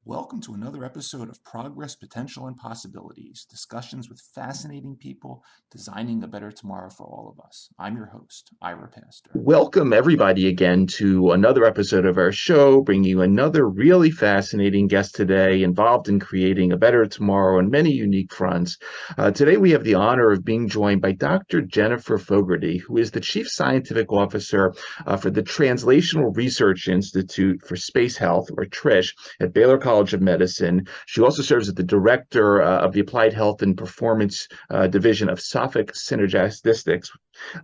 Welcome to another episode of Progress, Potential, and Possibilities, discussions with fascinating people designing a better tomorrow for all of us. I'm your host, Ira Pastor. Welcome everybody again to another episode of our show, bringing you another really fascinating guest today involved in creating a better tomorrow on many unique fronts. Today we have the honor of being joined by Dr. Jennifer Fogarty, who is the Chief Scientific Officer for the Translational Research Institute for Space Health, or TRISH, at Baylor College of Medicine. She also serves as the Director of the Applied Health and Performance Division of Sophic Synergistics.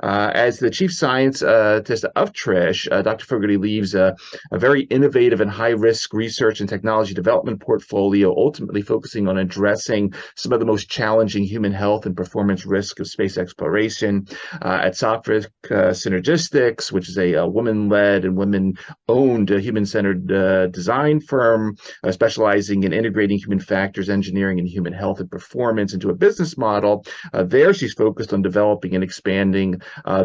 As the Chief Scientist of TRISH, Dr. Fogarty leads a very innovative and high-risk research and technology development portfolio, ultimately focusing on addressing some of the most challenging human health and performance risks of space exploration. At Sophic Synergistics, which is a woman-led and women-owned human-centered design firm, specializing in integrating human factors, engineering, and human health and performance into a business model. There, she's focused on developing and expanding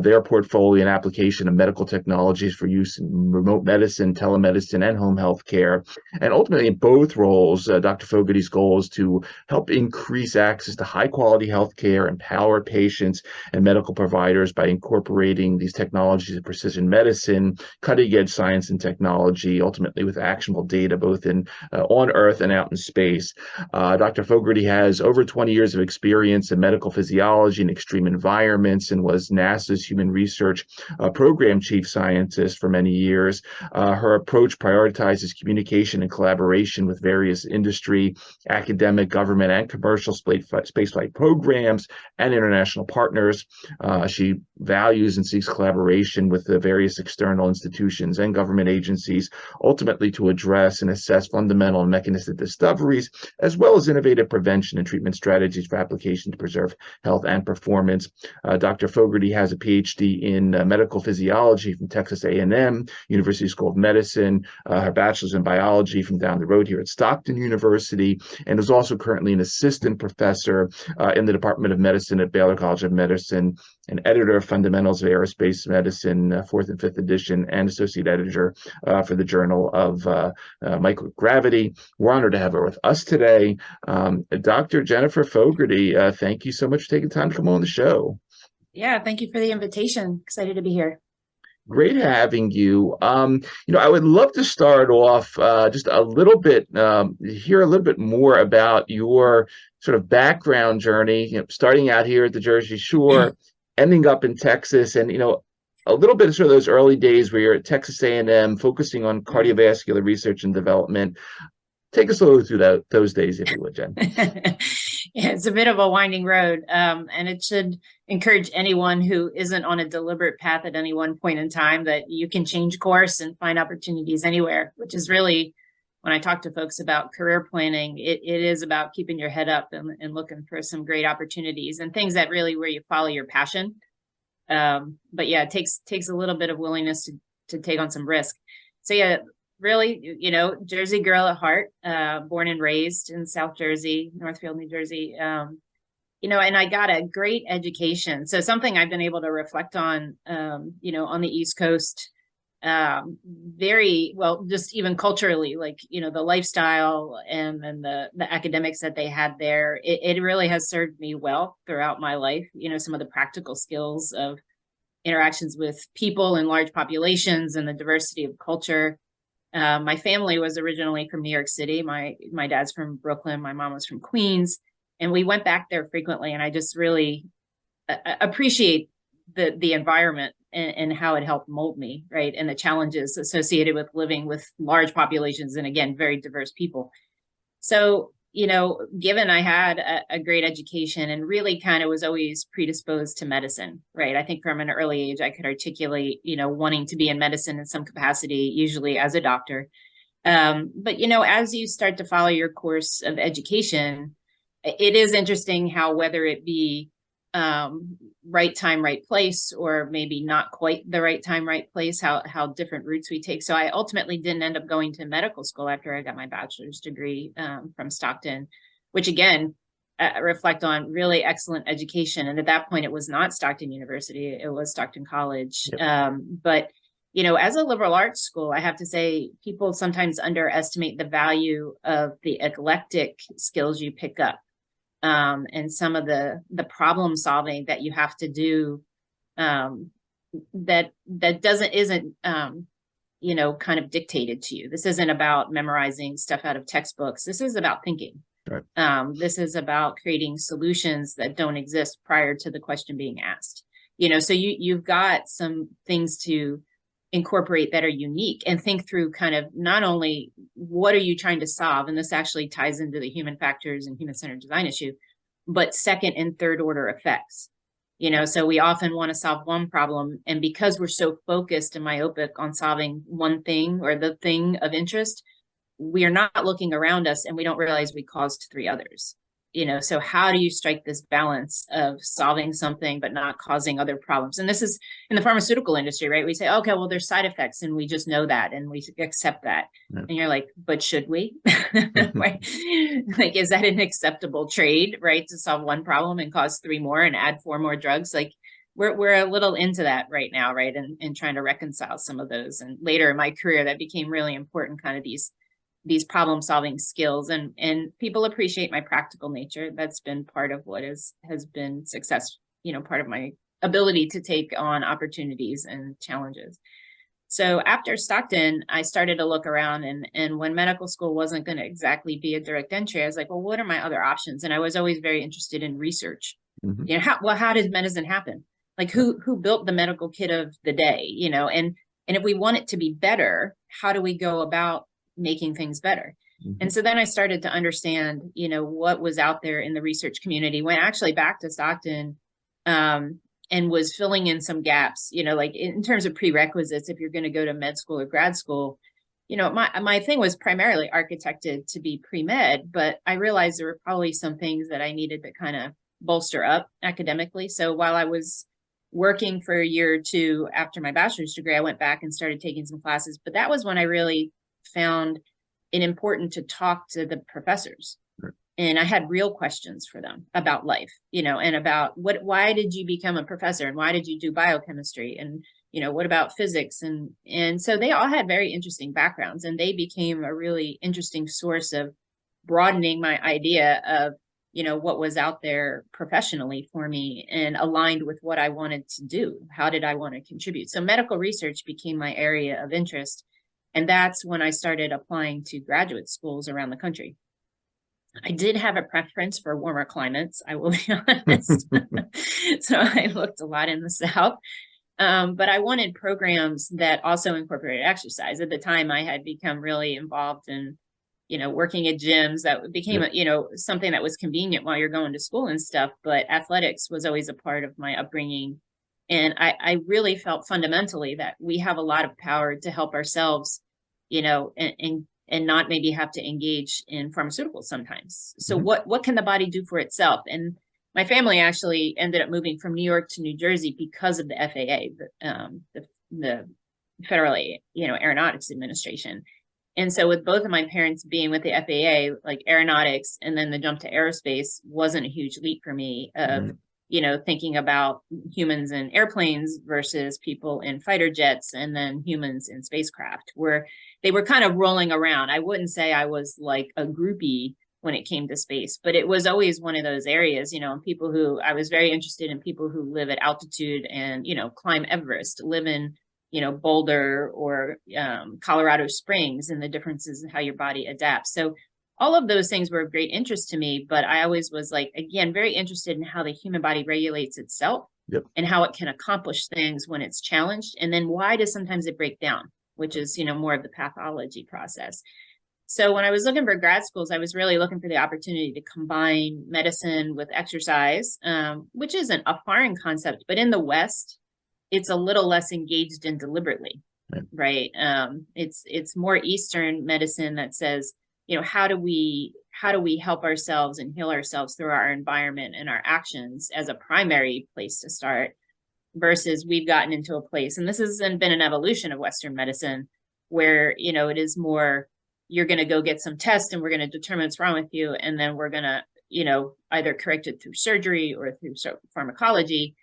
their portfolio and application of medical technologies for use in remote medicine, telemedicine, and home health care. And ultimately, in both roles, Dr. Fogarty's goal is to help increase access to high-quality health care, empower patients and medical providers by incorporating these technologies of precision medicine, cutting-edge science and technology, ultimately with actionable data both in on Earth and out in space. Dr. Fogarty has over 20 years of experience in medical physiology and extreme environments and was NASA's Human Research Program Chief Scientist for many years. Her approach prioritizes communication and collaboration with various industry, academic, government, and commercial spaceflight programs and international partners. She values and seeks collaboration with the various external institutions and government agencies, ultimately to address and assess fundamental and mechanistic discoveries, as well as innovative prevention and treatment strategies for application to preserve health and performance. Dr. Fogarty has a Ph.D. in medical physiology from Texas A&M, University School of Medicine, her bachelor's in biology from down the road here at Stockton University, and is also currently an assistant professor in the Department of Medicine at Baylor College of Medicine, an editor of Fundamentals of Aerospace Medicine, 4th and 5th edition, and associate editor for the Journal of Microgravity. We're honored to have her with us today. Dr. Jennifer Fogarty, thank you so much for taking time to come on the show. Yeah, thank you for the invitation. Excited to be here. Great having you. I would love to start off just a little bit, hear a little bit more about your sort of background journey, starting out here at the Jersey Shore, ending up in Texas, and, a little bit of sort of those early days where you're at Texas A&M, focusing on cardiovascular research and development. Take us a little through those days, if you would, Jen. Yeah, it's a bit of a winding road, and it should encourage anyone who isn't on a deliberate path at any one point in time that you can change course and find opportunities anywhere, which is really, when I talk to folks about career planning, it is about keeping your head up and looking for some great opportunities and things that really where you follow your passion. But yeah, it takes a little bit of willingness to take on some risk. So yeah, really, Jersey girl at heart, born and raised in South Jersey, Northfield, New Jersey, and I got a great education. So something I've been able to reflect on, on the East Coast, very well, just even culturally, like, the lifestyle and the academics that they had there, it really has served me well throughout my life. Some of the practical skills of interactions with people in large populations and the diversity of culture. My family was originally from New York City. My dad's from Brooklyn. My mom was from Queens, and we went back there frequently. And I just really appreciate the environment and how it helped mold me, right? And the challenges associated with living with large populations and, again, very diverse people. So, given I had a great education and really kind of was always predisposed to medicine, right? I think from an early age, I could articulate, wanting to be in medicine in some capacity, usually as a doctor. But, as you start to follow your course of education, it is interesting how, whether it be right time, right place, or maybe not quite the right time, right place, how different routes we take. So I ultimately didn't end up going to medical school after I got my bachelor's degree from Stockton, which again, reflect on really excellent education. And at that point, it was not Stockton University, it was Stockton College. Yep. But as a liberal arts school, I have to say, people sometimes underestimate the value of the eclectic skills you pick up. And some of the problem solving that you have to do, that isn't kind of dictated to you. This isn't about memorizing stuff out of textbooks. This is about thinking. Right. This is about creating solutions that don't exist prior to the question being asked. So you've got some things to incorporate that are unique, and think through kind of not only what are you trying to solve, and this actually ties into the human factors and human-centered design issue, but second and third order effects. So we often want to solve one problem, and because we're so focused and myopic on solving one thing or the thing of interest, we are not looking around us, and we don't realize we caused three others. So how do you strike this balance of solving something but not causing other problems? And this is in the pharmaceutical industry, right? We say, okay, well, there's side effects, and we just know that, and we accept that. Yeah. And you're like, but should we? Like, is that an acceptable trade, right? To solve one problem and cause three more and add four more drugs? Like, we're a little into that right now, right? And trying to reconcile some of those. And later in my career, that became really important, kind of these problem solving skills, and people appreciate my practical nature. That's been part of what has been success, part of my ability to take on opportunities and challenges. So after Stockton, I started to look around, and when medical school wasn't going to exactly be a direct entry, I was like, well, what are my other options? And I was always very interested in research. Mm-hmm. How does medicine happen? Like, who built the medical kit of the day, and if we want it to be better, how do we go about making things better? Mm-hmm. And so then I started to understand, what was out there in the research community, went actually back to Stockton, and was filling in some gaps, like in terms of prerequisites, if you're going to go to med school or grad school. My thing was primarily architected to be pre-med, but I realized there were probably some things that I needed to kind of bolster up academically. So while I was working for a year or two after my bachelor's degree, I went back and started taking some classes, but that was when I really found it important to talk to the professors. Right. And I had real questions for them about life, and about why did you become a professor, and why did you do biochemistry, and what about physics, and so they all had very interesting backgrounds, and they became a really interesting source of broadening my idea of what was out there professionally for me, and aligned with what I wanted to do. How did I want to contribute? So medical research became my area of interest. And that's when I started applying to graduate schools around the country. I did have a preference for warmer climates, I will be honest. So I looked a lot in the South. But I wanted programs that also incorporated exercise. At the time, I had become really involved in, working at gyms. That became, something that was convenient while you're going to school and stuff. But athletics was always a part of my upbringing. And I really felt fundamentally that we have a lot of power to help ourselves, and not maybe have to engage in pharmaceuticals sometimes. So mm-hmm. what can the body do for itself? And my family actually ended up moving from New York to New Jersey because of the FAA, the Federal, Aeronautics Administration. And so with both of my parents being with the FAA, like aeronautics, and then the jump to aerospace wasn't a huge leap for me of, mm-hmm. Thinking about humans in airplanes versus people in fighter jets, and then humans in spacecraft, where they were kind of rolling around. I wouldn't say I was like a groupie when it came to space, but it was always one of those areas, and people who I was very interested in, people who live at altitude and, climb Everest, live in, Boulder or Colorado Springs, and the differences in how your body adapts. So all of those things were of great interest to me, but I always was like, again, very interested in how the human body regulates itself Yep. and how it can accomplish things when it's challenged. And then why does sometimes it break down, which is, more of the pathology process. So when I was looking for grad schools, I was really looking for the opportunity to combine medicine with exercise, which isn't a foreign concept, but in the West, it's a little less engaged in deliberately, right? It's more Eastern medicine that says, how do we help ourselves and heal ourselves through our environment and our actions as a primary place to start, versus we've gotten into a place, and this has been an evolution of Western medicine, where, it is more, you're going to go get some tests and we're going to determine what's wrong with you. And then we're going to, either correct it through surgery or through pharmacology.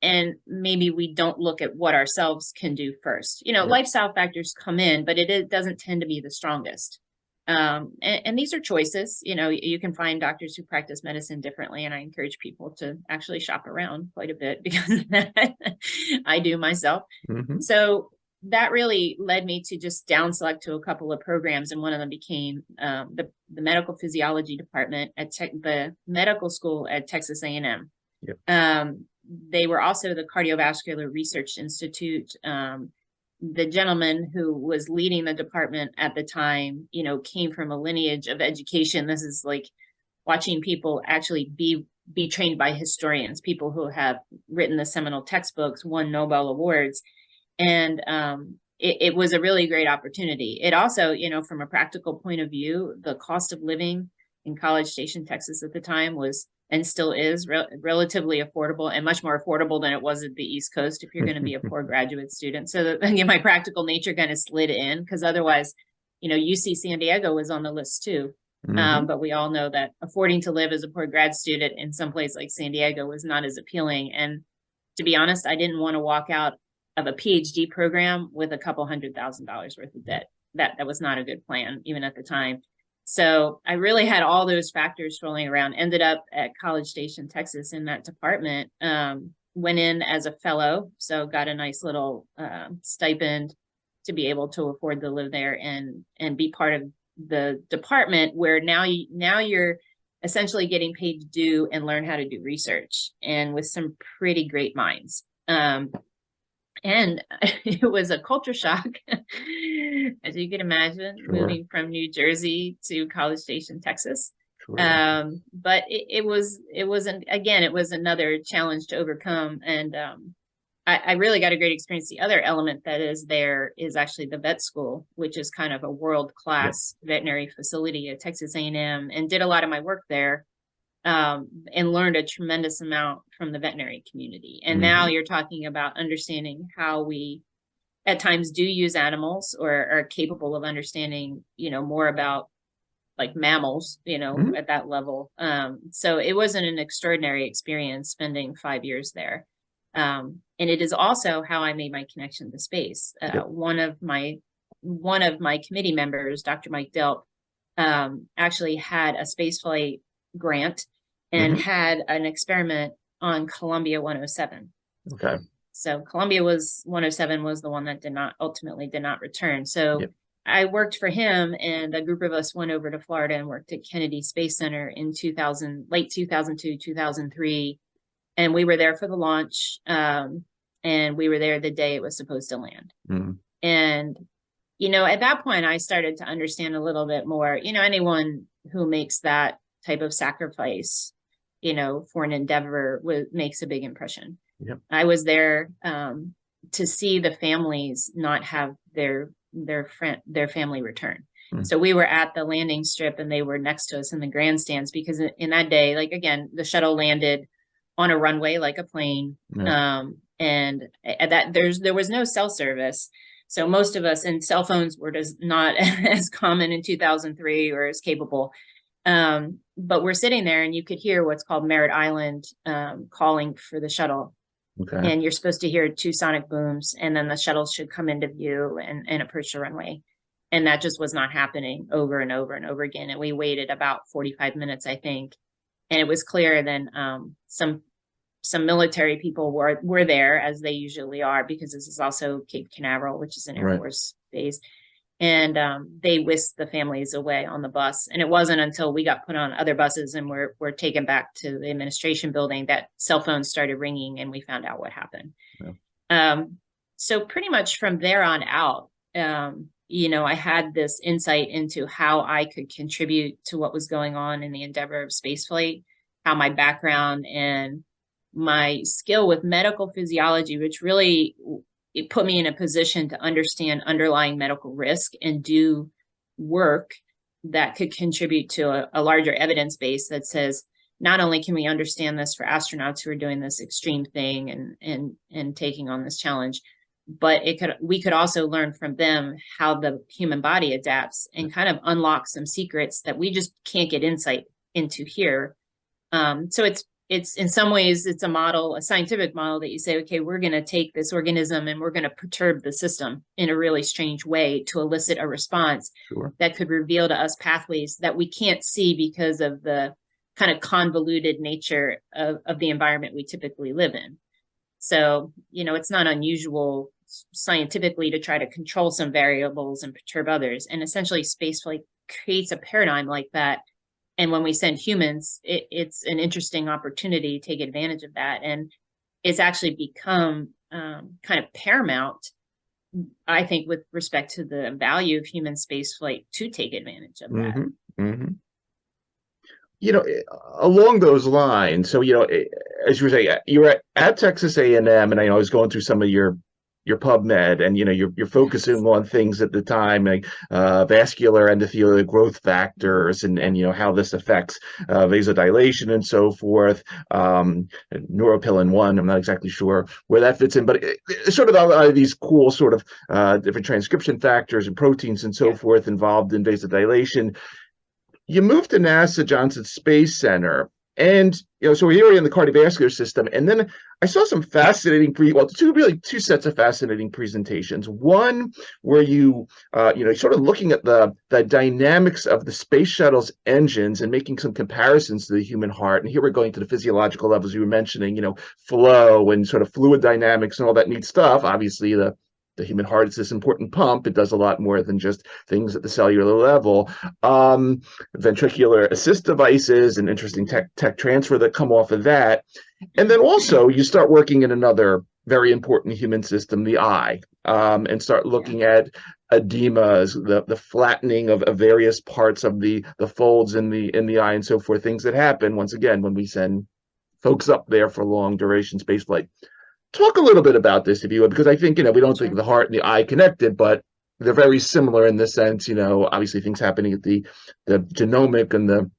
And maybe we don't look at what ourselves can do first. Lifestyle factors come in, but it doesn't tend to be the strongest. And these are choices. You can find doctors who practice medicine differently. And I encourage people to actually shop around quite a bit, because I do myself. Mm-hmm. So that really led me to just down select to a couple of programs. And one of them became the medical physiology department at the medical school at Texas A&M. Yep. They were also the Cardiovascular Research Institute. The gentleman who was leading the department at the time, came from a lineage of education. This is like watching people actually be trained by historians, people who have written the seminal textbooks, won Nobel Awards. And it was a really great opportunity. It also, from a practical point of view, the cost of living in College Station, Texas at the time was, and still is, relatively affordable, and much more affordable than it was at the East Coast if you're going to be a poor graduate student. So again, my practical nature kind of slid in, because otherwise, UC San Diego was on the list too. Mm-hmm. But we all know that affording to live as a poor grad student in some place like San Diego was not as appealing. And to be honest, I didn't want to walk out of a Ph.D. program with a couple $100,000 worth of debt. That was not a good plan, even at the time. So I really had all those factors rolling around, ended up at College Station, Texas in that department, went in as a fellow. So got a nice little stipend to be able to afford to live there and be part of the department, where now you're essentially getting paid to do and learn how to do research, and with some pretty great minds. And it was a culture shock, as you can imagine, Sure. moving from New Jersey to College Station, Texas. Sure. But it was another challenge to overcome. And I really got a great experience. The other element that is there is actually the vet school, which is kind of a world-class veterinary facility at Texas A&M, and did a lot of my work there. And learned a tremendous amount from the veterinary community. And now you're talking about understanding how we at times do use animals, or are capable of understanding, more about like mammals, at that level. So it wasn't an extraordinary experience spending 5 years there. And it is also how I made my connection to space. One of my committee members, Dr. Mike Delp, actually had a spaceflight grant and had an experiment on Columbia 107. Okay. So Columbia 107 was the one that ultimately did not return. So I worked for him, and a group of us went over to Florida and worked at Kennedy Space Center in late 2002, 2003. And we were there for the launch. And we were there the day it was supposed to land. And, at that point, I started to understand a little bit more, anyone who makes that type of sacrifice, for an endeavor makes a big impression. I was there to see the families not have their family return. So we were at the landing strip, and they were next to us in the grandstands, because in that day, like, again, the shuttle landed on a runway like a plane. And at that there was no cell service. So most of us, and cell phones were just not as common in 2003 or as capable. But we're sitting there, and you could hear what's called Merritt Island calling for the shuttle. Okay. And you're supposed to hear 2 sonic booms, and then the shuttle should come into view and approach the runway. And that just was not happening over and over and over again. And we waited about 45 minutes, I think. And it was clear then some military people were there, as they usually are, because this is also Cape Canaveral, which is an Air Force base. And they whisked the families away on the bus. And it wasn't until we got put on other buses and were taken back to the administration building that cell phones started ringing and we found out what happened. Yeah. So pretty much from there on out, I had this insight into how I could contribute to what was going on in the endeavor of spaceflight, how my background and my skill with medical physiology, which really it put me in a position to understand underlying medical risk and do work that could contribute to a larger evidence base that says, not only can we understand this for astronauts who are doing this extreme thing and taking on this challenge, but we could also learn from them how the human body adapts and kind of unlock some secrets that we just can't get insight into here. So it's in some ways, it's a scientific model that you say, okay, we're going to take this organism and we're going to perturb the system in a really strange way to elicit a response that could reveal to us pathways that we can't see because of the kind of convoluted nature of the environment we typically live in. So, it's not unusual scientifically to try to control some variables and perturb others. And essentially, spaceflight creates a paradigm like that. And when we send humans, it's an interesting opportunity to take advantage of that. And it's actually become kind of paramount, I think, with respect to the value of human spaceflight to take advantage of that. Mm-hmm. Mm-hmm. Along those lines, so, as you were saying, you were at Texas A&M, and I was going through some of your PubMed, and you're focusing on things at the time like vascular endothelial growth factors and how this affects vasodilation and so forth. Neuropilin-1, I'm not exactly sure where that fits in, but it's sort of all these cool sort of different transcription factors and proteins and so forth involved in vasodilation. You moved to NASA Johnson Space Center, and so here we're in the cardiovascular system, and then I saw some fascinating two sets of fascinating presentations. One where you sort of looking at the dynamics of the space shuttle's engines and making some comparisons to the human heart. And here we're going to the physiological levels you were mentioning, flow and sort of fluid dynamics and all that neat stuff. Obviously, the human heart is this important pump. It does a lot more than just things at the cellular level. Ventricular assist devices and interesting tech transfer that come off of that. And then also you start working in another very important human system, the eye, and start looking at edemas, the flattening of various parts of the folds in the eye and so forth, things that happen, once again, when we send folks up there for long duration spaceflight. Talk a little bit about this, if you would, because I think, we don't think the heart and the eye connected, but they're very similar in the sense, obviously things happening at the genomic and the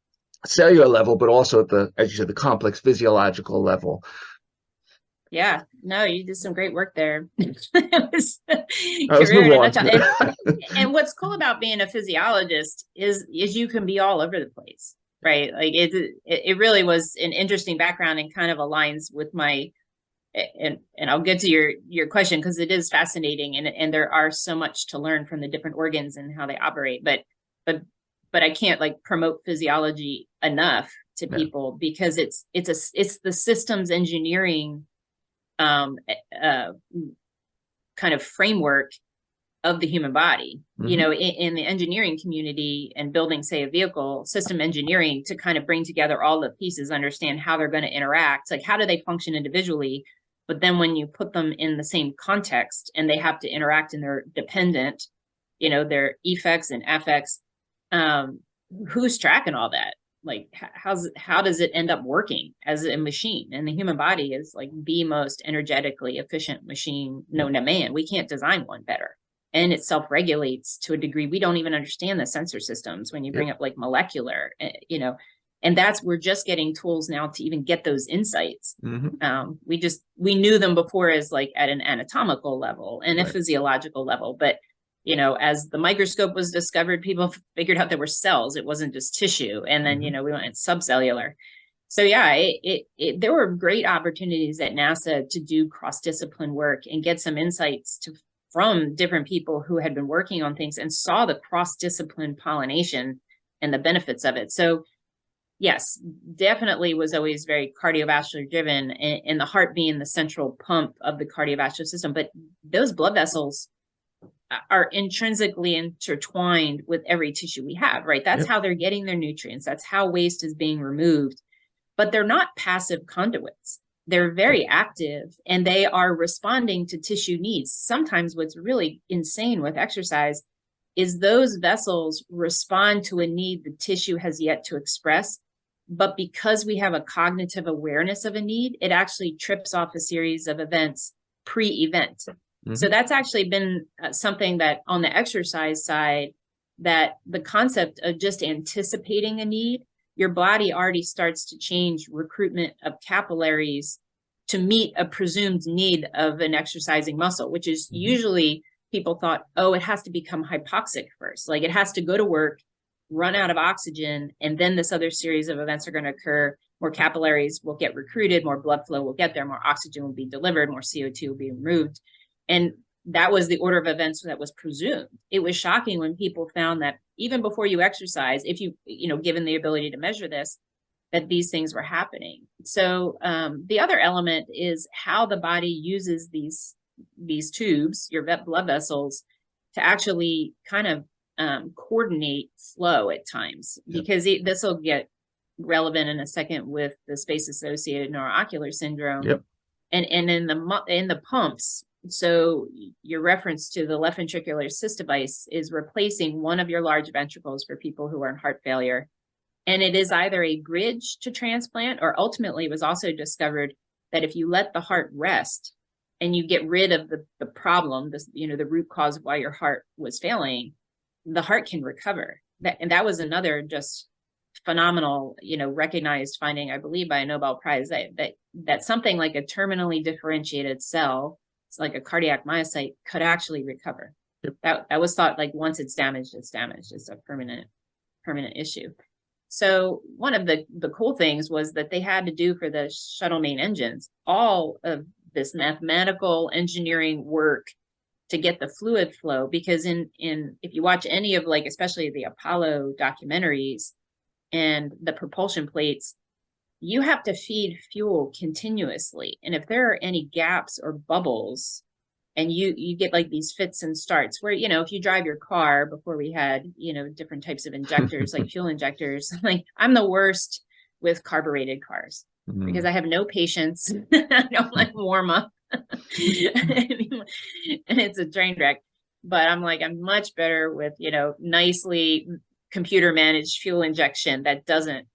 cellular level, but also at the, as you said, the complex physiological level. Yeah, no, you did some great work there. Let's move on. And what's cool about being a physiologist is you can be all over the place, right? Like it really was an interesting background and kind of aligns with my. And I'll get to your question because it is fascinating and there are so much to learn from the different organs and how they operate. But I can't promote physiology enough to people because it's the systems engineering kind of framework of the human body. Mm-hmm. In the engineering community and building, say, a vehicle, system engineering to kind of bring together all the pieces, understand how they're going to interact, like how do they function individually. But then when you put them in the same context and they have to interact and they're dependent, their effects and affects, who's tracking all that? Like, how does it end up working as a machine? And the human body is like the most energetically efficient machine known to man. We can't design one better. And it self-regulates to a degree. We don't even understand the sensor systems when you bring up molecular, and we're just getting tools now to even get those insights. Mm-hmm. We knew them before as at an anatomical level and a physiological level. But, as the microscope was discovered, people figured out there were cells. It wasn't just tissue. And then, we went subcellular. So there were great opportunities at NASA to do cross-discipline work and get some insights from different people who had been working on things and saw the cross-discipline pollination and the benefits of it. So yes, definitely was always very cardiovascular driven, and the heart being the central pump of the cardiovascular system. But those blood vessels are intrinsically intertwined with every tissue we have, right? That's how they're getting their nutrients. That's how waste is being removed. But they're not passive conduits. They're very active, and they are responding to tissue needs. Sometimes what's really insane with exercise is those vessels respond to a need the tissue has yet to express. But because we have a cognitive awareness of a need, it actually trips off a series of events pre-event. So that's actually been something that on the exercise side, that the concept of just anticipating a need, your body already starts to change recruitment of capillaries to meet a presumed need of an exercising muscle, which is usually people thought, oh, it has to become hypoxic first. Like it has to go to work, run out of oxygen, and then this other series of events are going to occur. More capillaries will get recruited, more blood flow will get there, more oxygen will be delivered, more CO2 will be removed. And that was the order of events that was presumed. It was shocking when people found that even before you exercise, if you, given the ability to measure this, that these things were happening. So the other element is how the body uses these tubes, your blood vessels, to actually kind of coordinate flow at times, because this will get relevant in a second with the space-associated neuro-ocular syndrome. And in the pumps. So your reference to the left ventricular assist device is replacing one of your large ventricles for people who are in heart failure. And it is either a bridge to transplant, or ultimately it was also discovered that if you let the heart rest and you get rid of the problem, the root cause of why your heart was failing, the heart can recover. And that was another just phenomenal, recognized finding, I believe, by a Nobel Prize, that something like a terminally differentiated cell, it's like a cardiac myocyte, could actually recover. That was thought like once it's damaged, it's damaged. It's a permanent issue. So one of the cool things was that they had to do for the shuttle main engines all of this mathematical engineering work to get the fluid flow, because in if you watch any of, like, especially the Apollo documentaries and the propulsion plates, you have to feed fuel continuously. And if there are any gaps or bubbles, and you get like these fits and starts where, if you drive your car, before we had, different types of injectors, like fuel injectors, like I'm the worst with carbureted cars because I have no patience. I don't like warm up. And it's a train wreck. But I'm much better with, nicely computer managed fuel injection that doesn't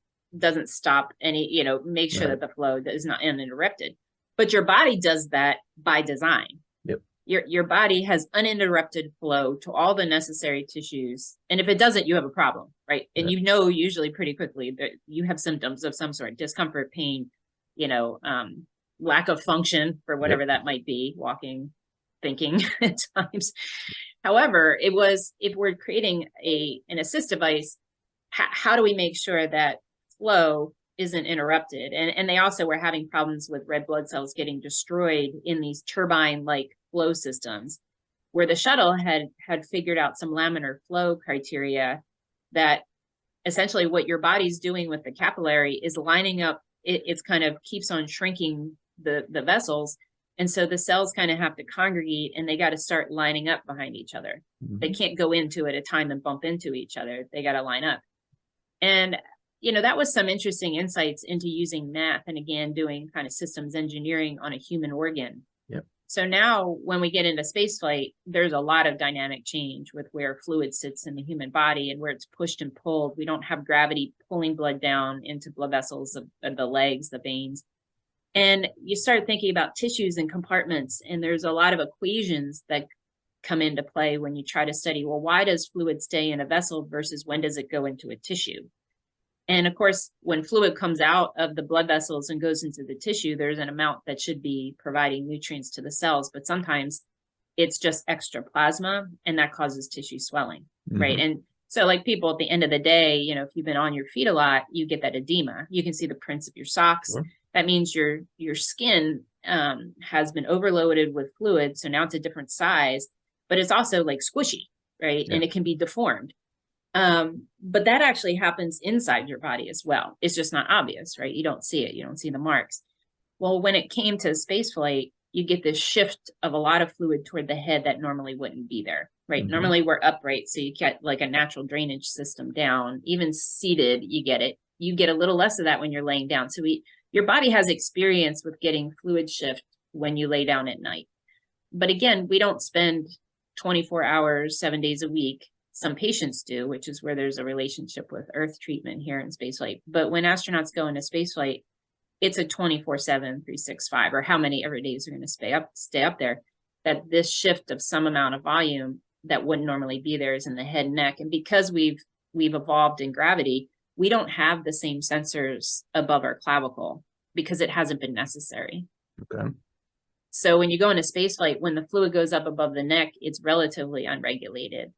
stop any, make sure that the flow is not uninterrupted. But your body does that by design. Your body has uninterrupted flow to all the necessary tissues. And if it doesn't, you have a problem, right? And usually pretty quickly that you have symptoms of some sort, discomfort, pain, lack of function for whatever that might be, walking, thinking at times. However, it was, if we're creating an assist device, how do we make sure that flow isn't interrupted? And they also were having problems with red blood cells getting destroyed in these turbine-like flow systems, where the shuttle had figured out some laminar flow criteria that essentially what your body's doing with the capillary is lining up, it's kind of keeps on shrinking the vessels. And so the cells kind of have to congregate, and they got to start lining up behind each other. They can't go into at a time and bump into each other. They got to line up. And, that was some interesting insights into using math and, again, doing kind of systems engineering on a human organ. So now when we get into spaceflight, there's a lot of dynamic change with where fluid sits in the human body and where it's pushed and pulled. We don't have gravity pulling blood down into blood vessels of the legs, the veins. And you start thinking about tissues and compartments, and there's a lot of equations that come into play when you try to study, well, why does fluid stay in a vessel versus when does it go into a tissue? And of course, when fluid comes out of the blood vessels and goes into the tissue, there's an amount that should be providing nutrients to the cells, but sometimes it's just extra plasma, and that causes tissue swelling, right? And so, like, people at the end of the day, if you've been on your feet a lot, you get that edema. You can see the prints of your socks. That means your skin has been overloaded with fluid, so now it's a different size, but it's also like squishy, right? And it can be deformed. But that actually happens inside your body as well. It's just not obvious, right? You don't see it. You don't see the marks. Well, when it came to spaceflight, you get this shift of a lot of fluid toward the head that normally wouldn't be there, right? Normally we're upright, so you get like a natural drainage system down. Even seated, you get it. You get a little less of that when you're laying down. So your body has experience with getting fluid shift when you lay down at night. But again, we don't spend 24 hours, 7 days a week. Some patients do, which is where there's a relationship with Earth treatment here in spaceflight. But when astronauts go into spaceflight, it's a 24/7, 365, or how many every days are going to stay up there, that this shift of some amount of volume that wouldn't normally be there is in the head and neck. And because we've evolved in gravity, we don't have the same sensors above our clavicle because it hasn't been necessary. Okay. So when you go into spaceflight, when the fluid goes up above the neck, it's relatively unregulated.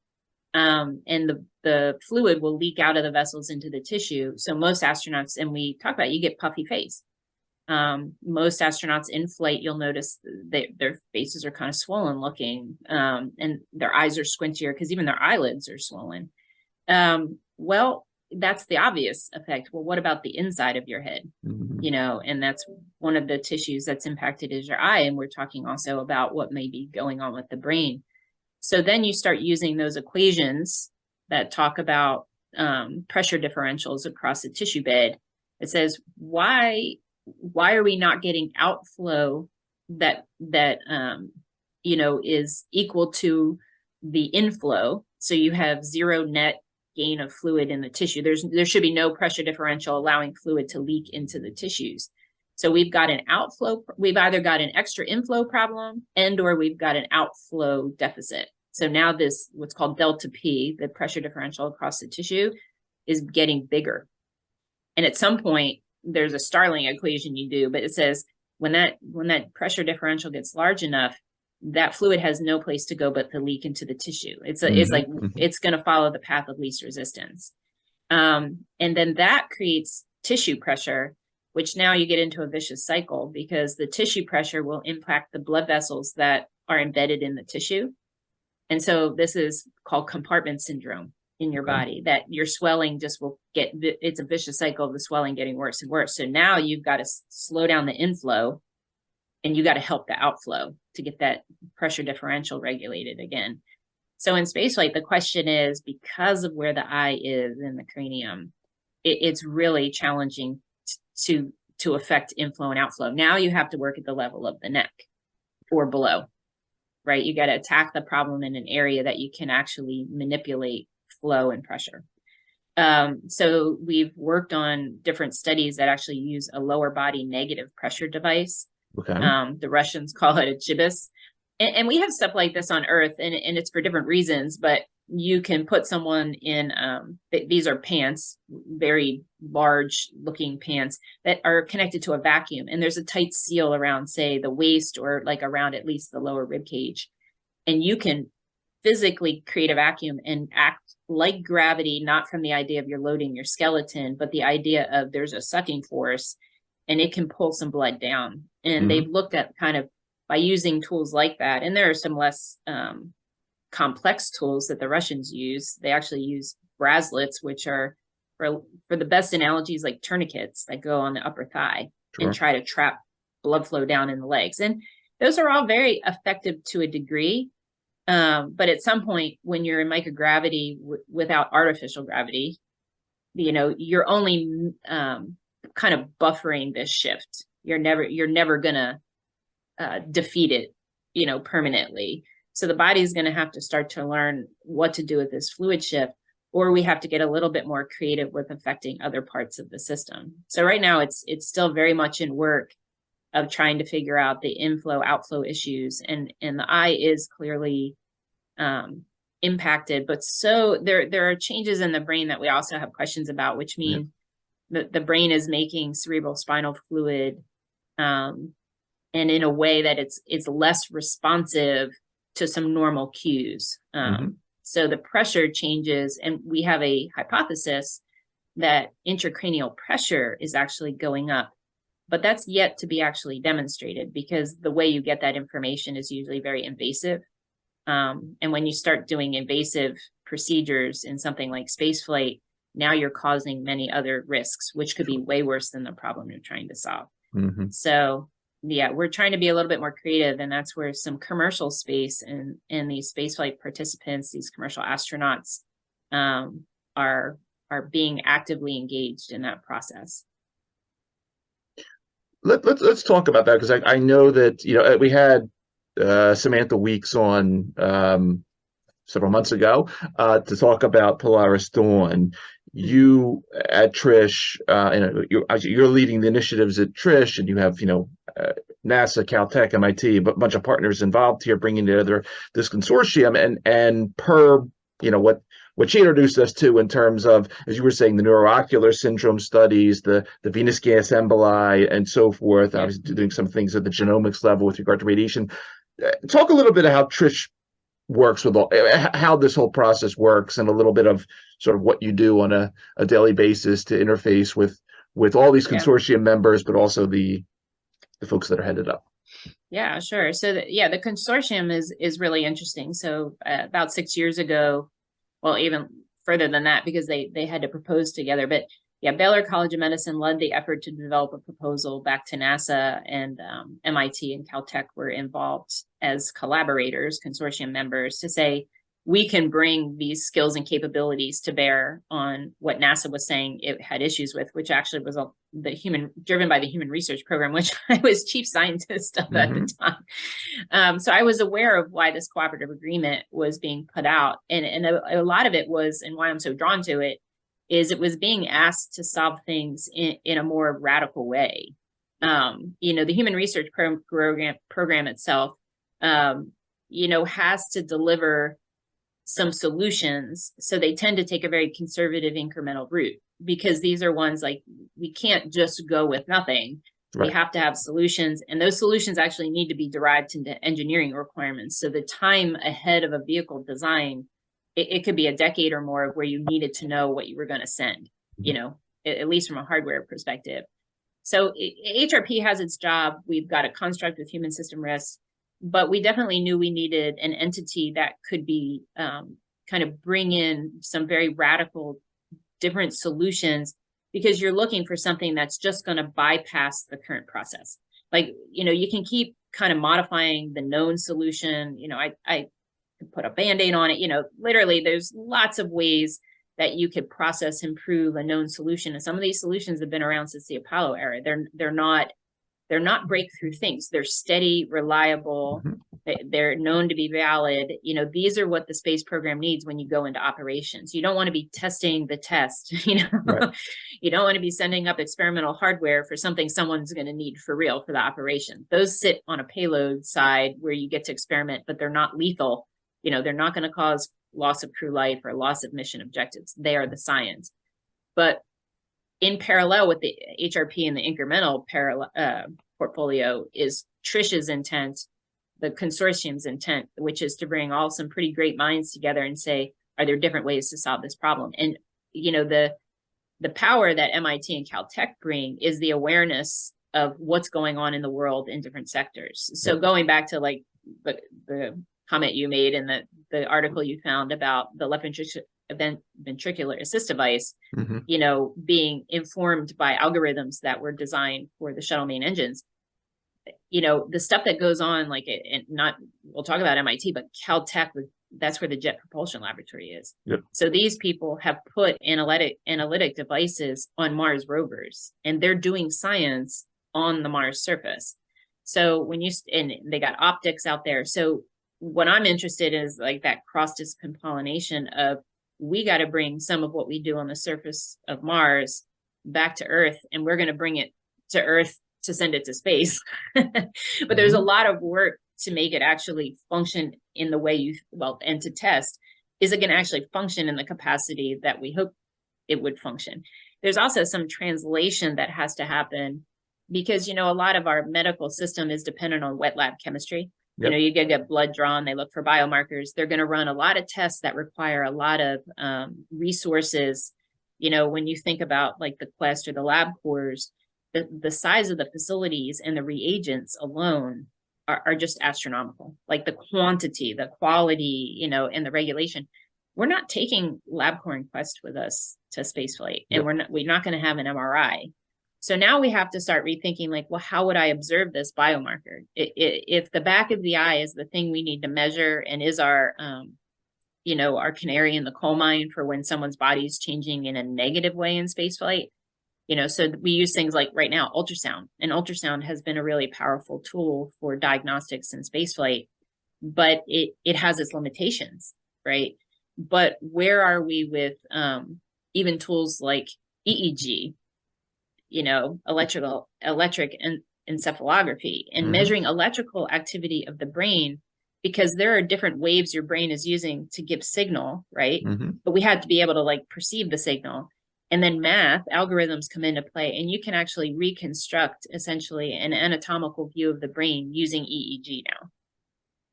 And the fluid will leak out of the vessels into the tissue. So most astronauts, and we talk about, you get puffy face. Most astronauts in flight, you'll notice their faces are kind of swollen looking, and their eyes are squintier because even their eyelids are swollen. Well, that's the obvious effect. Well, what about the inside of your head? You know, and that's one of the tissues that's impacted is your eye. And we're talking also about what may be going on with the brain. So then you start using those equations that talk about pressure differentials across the tissue bed. It says, why are we not getting outflow that you know, is equal to the inflow? So you have zero net gain of fluid in the tissue. There should be no pressure differential allowing fluid to leak into the tissues. So we've got an outflow. We've either got an extra inflow problem or we've got an outflow deficit. So now this, what's called delta P, the pressure differential across the tissue, is getting bigger. And at some point, there's a Starling equation you do, but it says when that pressure differential gets large enough, that fluid has no place to go but to leak into the tissue. It's like it's going to follow the path of least resistance. And then that creates tissue pressure, which now you get into a vicious cycle because the tissue pressure will impact the blood vessels that are embedded in the tissue. And so this is called compartment syndrome in your body, that your swelling just will it's a vicious cycle of the swelling getting worse and worse. So now you've got to slow down the inflow and you got to help the outflow to get that pressure differential regulated again. So in spaceflight, the question is, because of where the eye is in the cranium, it's really challenging to affect inflow and outflow. Now you have to work at the level of the neck or below, right? You got to attack the problem in an area that you can actually manipulate flow and pressure. So we've worked on different studies that actually use a lower body negative pressure device. Okay. The Russians call it a chibis. And we have stuff like this on Earth, and it's for different reasons, but you can put someone in, these are pants, very large looking pants that are connected to a vacuum. And there's a tight seal around, say, the waist or like around at least the lower rib cage. And you can physically create a vacuum and act like gravity, not from the idea of you're loading your skeleton, but the idea of there's a sucking force and it can pull some blood down. And they've looked at kind of by using tools like that. And there are some less complex tools that the Russians use. They actually use bracelets, which are, for the best analogies, like tourniquets that go on the upper thigh and try to trap blood flow down in the legs. And those are all very effective to a degree. But at some point, when you're in microgravity without artificial gravity, you know, you're only kind of buffering this shift. You're never gonna defeat it, you know, permanently. So the body is going to have to start to learn what to do with this fluid shift, or we have to get a little bit more creative with affecting other parts of the system. So right now it's still very much in work of trying to figure out the inflow outflow issues, and the eye is clearly impacted, but so there are changes in the brain that we also have questions about, which mean that the brain is making cerebral spinal fluid and in a way that it's less responsive to some normal cues. So the pressure changes, and we have a hypothesis that intracranial pressure is actually going up, but that's yet to be actually demonstrated because the way you get that information is usually very invasive. And when you start doing invasive procedures in something like spaceflight, now you're causing many other risks, which could be way worse than the problem you're trying to solve. So yeah, we're trying to be a little bit more creative, and that's where some commercial space and these spaceflight participants, these commercial astronauts, are being actively engaged in that process. Let's talk about that, because I know that, you know, we had Samantha Weeks on several months ago to talk about Polaris Dawn. You at TRISH, and you're leading the initiatives at TRISH, and you have, you know, NASA, Caltech, MIT, but a bunch of partners involved here bringing together this consortium. And per, you know, what she introduced us to in terms of, as you were saying, the neuro-ocular syndrome studies, the venous gas emboli, and so forth. Obviously, doing some things at the genomics level with regard to radiation. Talk a little bit of how TRISH works with how this whole process works, and a little bit of sort of what you do on a daily basis to interface with all these consortium members, but also the folks that are headed up. Yeah, sure. So the consortium is really interesting. So about 6 years ago, well, even further than that, because they had to propose together. But yeah, Baylor College of Medicine led the effort to develop a proposal back to NASA, and MIT and Caltech were involved as collaborators, consortium members, to say, we can bring these skills and capabilities to bear on what NASA was saying it had issues with, which actually was driven by the human research program, which I was chief scientist of at the time. So I was aware of why this cooperative agreement was being put out. And a lot of it was, and why I'm so drawn to it, is it was being asked to solve things in a more radical way. You know, the human research program itself, you know, has to deliver some solutions. So they tend to take a very conservative incremental route, because these are ones like, we can't just go with nothing. Right. We have to have solutions, and those solutions actually need to be derived into engineering requirements. So the time ahead of a vehicle design, it could be a decade or more where you needed to know what you were going to send, you know, at least from a hardware perspective. So HRP has its job. We've got a construct with human system risk, but we definitely knew we needed an entity that could be kind of bring in some very radical different solutions, because you're looking for something that's just going to bypass the current process. Like, you know, you can keep kind of modifying the known solution. You know, I could put a Band-Aid on it. You know, literally there's lots of ways that you could process, improve a known solution. And some of these solutions have been around since the Apollo era. They're not breakthrough things. They're steady, reliable. They're known to be valid. You know, these are what the space program needs when you go into operations. You don't want to be testing the test, you know, right. You don't want to be sending up experimental hardware for something someone's going to need for real for the operation. Those sit on a payload side where you get to experiment, but they're not lethal. You know, they're not going to cause loss of crew life or loss of mission objectives. They are the science. But in parallel with the HRP and the incremental portfolio is TRISH's intent, the consortium's intent, which is to bring all some pretty great minds together and say, are there different ways to solve this problem? And, you know, the power that MIT and Caltech bring is the awareness of what's going on in the world in different sectors. So going back to like the comment you made in the article you found about the left ventricular assist device, you know, being informed by algorithms that were designed for the shuttle main engines. You know, the stuff that goes on, like we'll talk about MIT, but Caltech, that's where the Jet Propulsion Laboratory is. Yep. So these people have put analytic devices on Mars rovers, and they're doing science on the Mars surface. So and they got optics out there. So what I'm interested in is like that cross-discipline pollination of, we got to bring some of what we do on the surface of Mars back to Earth, and we're going to bring it to Earth to send it to space. But there's a lot of work to make it actually function in the way and to test, is it going to actually function in the capacity that we hope it would function? There's also some translation that has to happen, because, you know, a lot of our medical system is dependent on wet lab chemistry. Yep. You know, you get blood drawn, they look for biomarkers. They're going to run a lot of tests that require a lot of resources. You know, when you think about like the Quest or the LabCorps, the size of the facilities and the reagents alone are just astronomical. Like the quantity, the quality, you know, and the regulation. We're not taking LabCorps and Quest with us to spaceflight, and we're not going to have an MRI. So now we have to start rethinking, like, well, how would I observe this biomarker? If the back of the eye is the thing we need to measure and is our, our canary in the coal mine for when someone's body is changing in a negative way in spaceflight, so we use things like right now, ultrasound. And ultrasound has been a really powerful tool for diagnostics in spaceflight, but it has its limitations, right? But where are we with even tools like EEG, electric encephalography, and measuring electrical activity of the brain, because there are different waves your brain is using to give signal, right? But we have to be able to like perceive the signal. And then math, algorithms come into play, and you can actually reconstruct essentially an anatomical view of the brain using EEG now.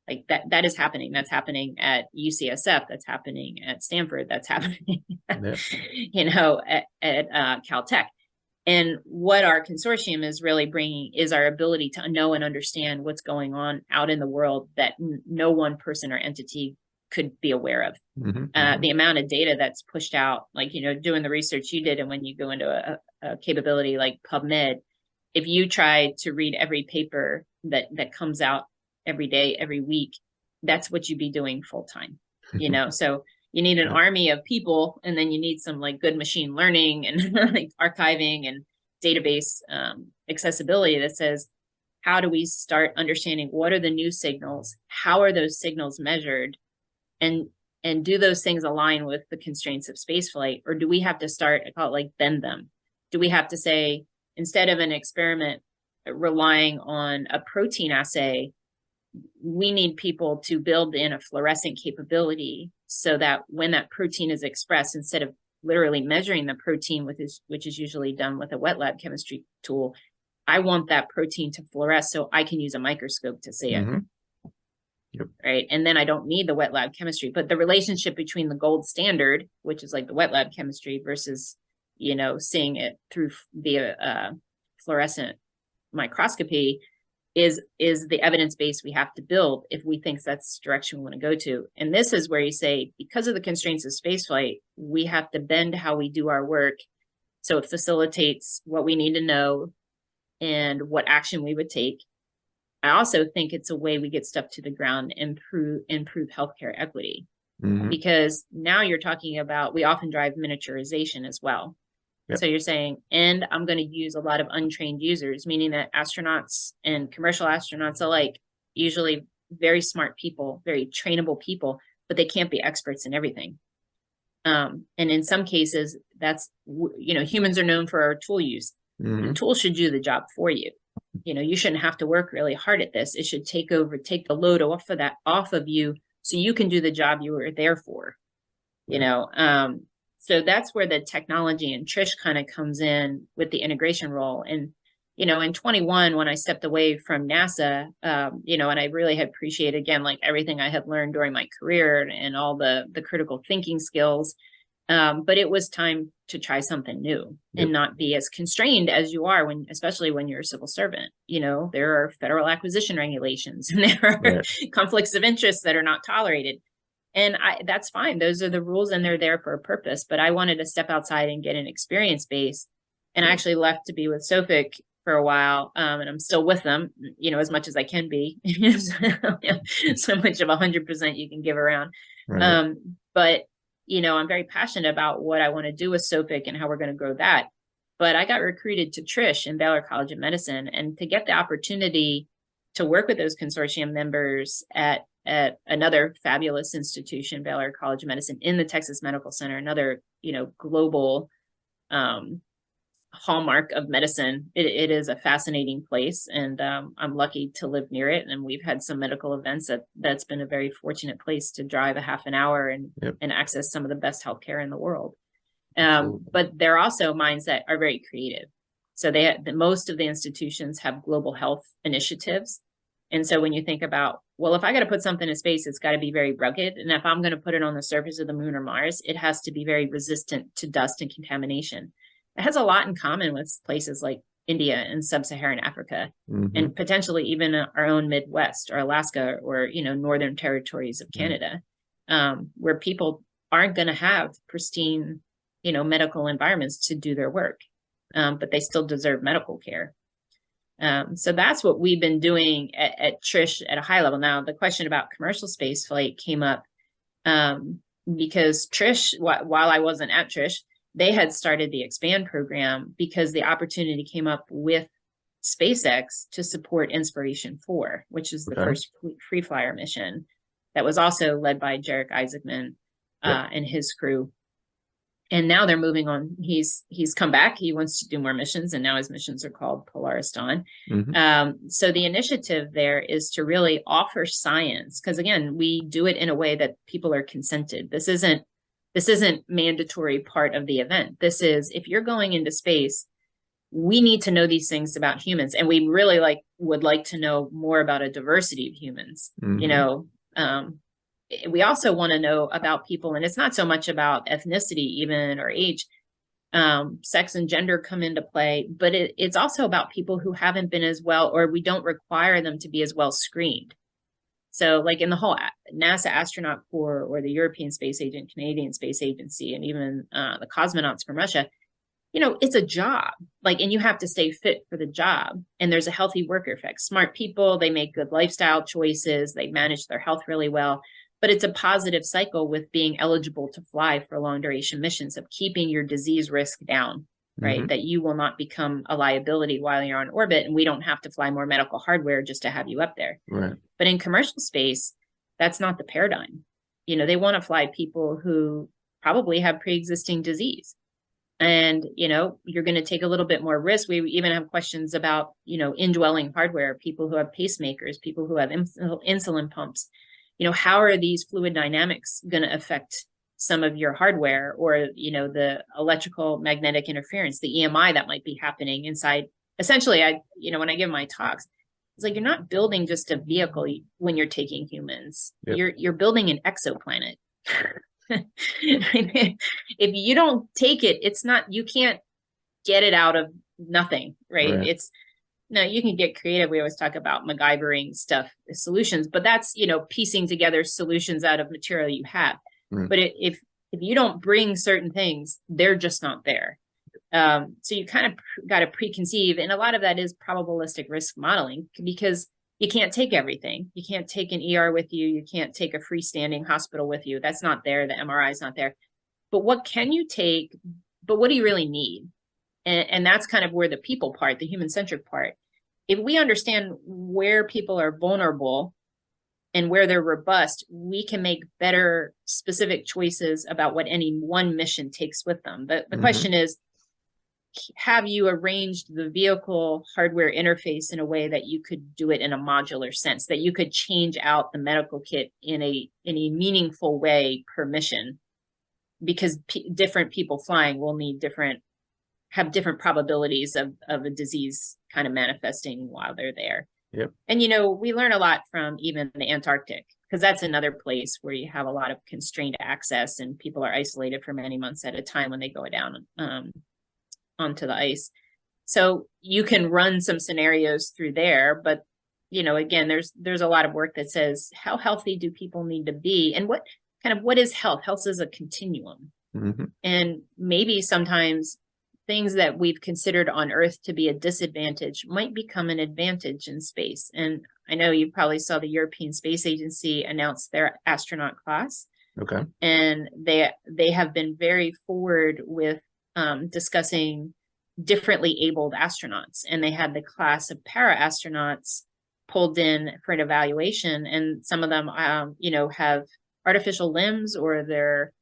Like that is happening. That's happening at UCSF. That's happening at Stanford. That's happening, at Caltech. And what our consortium is really bringing is our ability to know and understand what's going on out in the world that no one person or entity could be aware of. The amount of data that's pushed out, like, doing the research you did, and when you go into a capability like PubMed, if you try to read every paper that comes out every day, every week, that's what you'd be doing full time, so you need an army of people, and then you need some like good machine learning and like archiving and database accessibility that says, how do we start understanding what are the new signals? How are those signals measured? And do those things align with the constraints of spaceflight? Or do we have to start, I call it like bend them? Do we have to say, instead of an experiment relying on a protein assay, we need people to build in a fluorescent capability so that when that protein is expressed, instead of literally measuring the protein, which is usually done with a wet lab chemistry tool, I want that protein to fluoresce so I can use a microscope to see it. Right. And then I don't need the wet lab chemistry. But the relationship between the gold standard, which is like the wet lab chemistry, versus, seeing it through via fluorescent microscopy is the evidence base we have to build if we think that's the direction we want to go to. And this is where you say, because of the constraints of spaceflight, we have to bend how we do our work so it facilitates what we need to know and what action we would take. I also think it's a way we get stuff to the ground and improve healthcare equity, because now you're talking about, we often drive miniaturization as well. So you're saying, and I'm going to use a lot of untrained users, meaning that astronauts and commercial astronauts alike, usually very smart people, very trainable people, but they can't be experts in everything. And in some cases, that's, humans are known for our tool use. And tools should do the job for you. You shouldn't have to work really hard at this. It should take the load off of you so you can do the job you were there for, so that's where the technology and TRISH kind of comes in with the integration role. And, in 21, when I stepped away from NASA, and I really had appreciated, again, like everything I had learned during my career and all the critical thinking skills. But it was time to try something new and not be as constrained as you are especially when you're a civil servant. There are federal acquisition regulations and there are conflicts of interest that are not tolerated. And that's fine. Those are the rules and they're there for a purpose. But I wanted to step outside and get an experience base. And I actually left to be with Sophic for a while. And I'm still with them, as much as I can be. So much of 100% you can give around. But I'm very passionate about what I want to do with Sophic and how we're going to grow that. But I got recruited to TRISH in Baylor College of Medicine, and to get the opportunity to work with those consortium members at another fabulous institution, Baylor College of Medicine, in the Texas Medical Center, another, global hallmark of medicine. It is a fascinating place, and I'm lucky to live near it. And we've had some medical events that's been a very fortunate place to drive a half an hour and access some of the best healthcare in the world. But there are also minds that are very creative. So most of the institutions have global health initiatives. And so when you think about, well, if I got to put something in space, it's got to be very rugged. And if I'm going to put it on the surface of the moon or Mars, it has to be very resistant to dust and contamination. It has a lot in common with places like India and sub-Saharan Africa, and potentially even our own Midwest or Alaska or, northern territories of Canada, where people aren't going to have pristine, medical environments to do their work. but they still deserve medical care. So that's what we've been doing at TRISH at a high level. Now, the question about commercial space flight came up because TRISH, while I wasn't at TRISH, they had started the Expand program because the opportunity came up with SpaceX to support Inspiration 4, which is the first free flyer mission that was also led by Jarek Isaacman and his crew. And now they're moving on. He's come back. He wants to do more missions, and now his missions are called Polaris Dawn. So the initiative there is to really offer science, because again, we do it in a way that people are consented. This isn't mandatory part of the event. This is, if you're going into space, we need to know these things about humans, and we really would like to know more about a diversity of humans. You know, we also want to know about people, and it's not so much about ethnicity even or age. Sex and gender come into play, but it's also about people who haven't been as well, or we don't require them to be as well screened. So like in the whole NASA astronaut corps or the European Space Agency, Canadian Space Agency, and even the cosmonauts from Russia, you know, it's a job, and you have to stay fit for the job. And there's a healthy worker effect. Smart people, they make good lifestyle choices, they manage their health really well. But it's a positive cycle with being eligible to fly for long duration missions, of keeping your disease risk down, right? That you will not become a liability while you're on orbit, and we don't have to fly more medical hardware just to have you up there. Right. But in commercial space, that's not the paradigm. You know, they want to fly people who probably have pre-existing disease. And, you know, you're going to take a little bit more risk. We even have questions about, you know, indwelling hardware, people who have pacemakers, people who have insulin pumps. You know, how are these fluid dynamics going to affect some of your hardware, or, you know, the electrical magnetic interference, the EMI that might be happening inside? Essentially, when I give my talks, it's like, you're not building just a vehicle when you're taking humans. You're building an exoplanet. If you don't take it, you can't get it out of nothing, right? No, you can get creative. We always talk about MacGyvering stuff, solutions, but that's, you know, piecing together solutions out of material you have. But if you don't bring certain things, they're just not there. So you kind of got to preconceive, and a lot of that is probabilistic risk modeling, because you can't take everything. You can't take an ER with you. You can't take a freestanding hospital with you. That's not there. The MRI is not there. But what can you take? But what do you really need? And that's kind of where the people part, the human-centric part. If we understand where people are vulnerable and where they're robust, we can make better specific choices about what any one mission takes with them. The question is, have you arranged the vehicle hardware interface in a way that you could do it in a modular sense, that you could change out the medical kit in a meaningful way per mission? Because different people flying will need have different probabilities of a disease kind of manifesting while they're there. And, you know, we learn a lot from even the Antarctic, because that's another place where you have a lot of constrained access, and people are isolated for many months at a time when they go down onto the ice. So you can run some scenarios through there, but, you know, again, there's a lot of work that says, how healthy do people need to be, and what is health? Health is a continuum. And maybe sometimes things that we've considered on Earth to be a disadvantage might become an advantage in space. And I know you probably saw the European Space Agency announce their astronaut class. And they have been very forward with discussing differently abled astronauts. And they had the class of para-astronauts pulled in for an evaluation. And some of them, you know, have artificial limbs, or they're,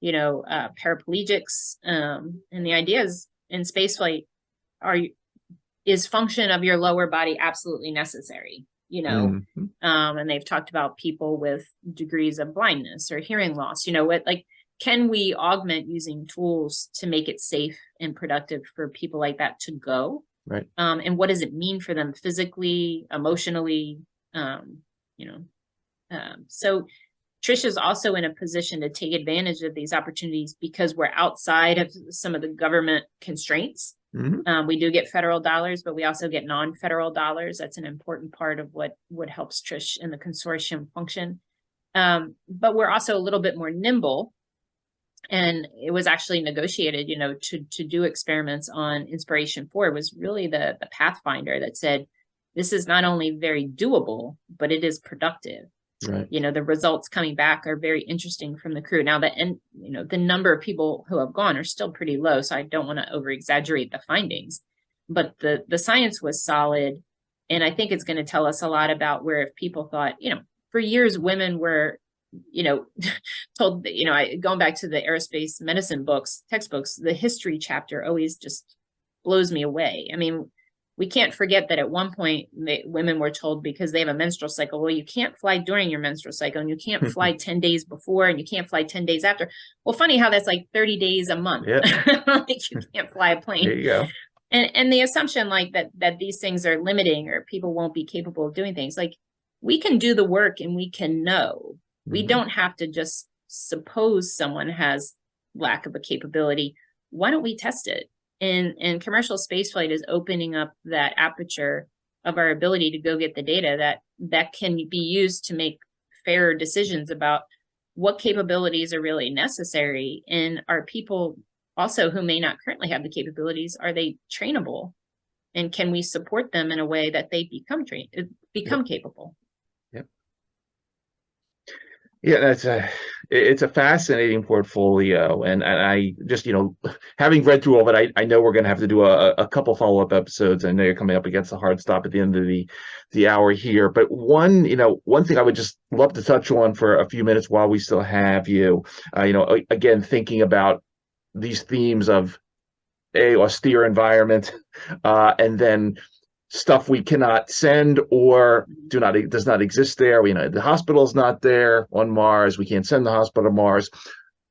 you know, paraplegics. And the idea is, in spaceflight, is function of your lower body absolutely necessary? You know, and they've talked about people with degrees of blindness or hearing loss. You know, can we augment using tools to make it safe and productive for people like that to go? And what does it mean for them physically, emotionally? So TRISH is also in a position to take advantage of these opportunities because we're outside of some of the government constraints. We do get federal dollars, but we also get non-federal dollars. That's an important part of what helps TRISH in the consortium function. But we're also a little bit more nimble And it was actually negotiated, to do experiments on Inspiration 4 was really the pathfinder that said, this is not only very doable, but it is productive. Right. The results coming back are very interesting from the crew. Now, the number of people who have gone are still pretty low, so I don't want to over exaggerate the findings, but the science was solid. And I think it's going to tell us a lot about where, if people thought, for years, women were, told, going back to the aerospace medicine textbooks, the history chapter always just blows me away. I mean, we can't forget that at one point women were told, because they have a menstrual cycle, well, you can't fly during your menstrual cycle, and you can't fly 10 days before, and you can't fly 10 days after. Well, funny how that's like 30 days a month. Yeah. Like, you can't fly a plane. There you go. And the assumption like that these things are limiting, or people won't be capable of doing things, like, we can do the work and we can know. We don't have to just suppose someone has lack of a capability. Why don't we test it? And commercial spaceflight is opening up that aperture of our ability to go get the data that can be used to make fairer decisions about what capabilities are really necessary. And are people also who may not currently have the capabilities, are they trainable? And can we support them in a way that they become capable? Yeah, it's a fascinating portfolio, and I just, having read through all of it, I know we're going to have to do a couple follow-up episodes. I know you're coming up against a hard stop at the end of the hour here, but one thing I would just love to touch on for a few minutes while we still have you, again, thinking about these themes of austere environment, and then stuff we cannot send or does not exist there. The hospital's not there on Mars. We can't send the hospital to Mars.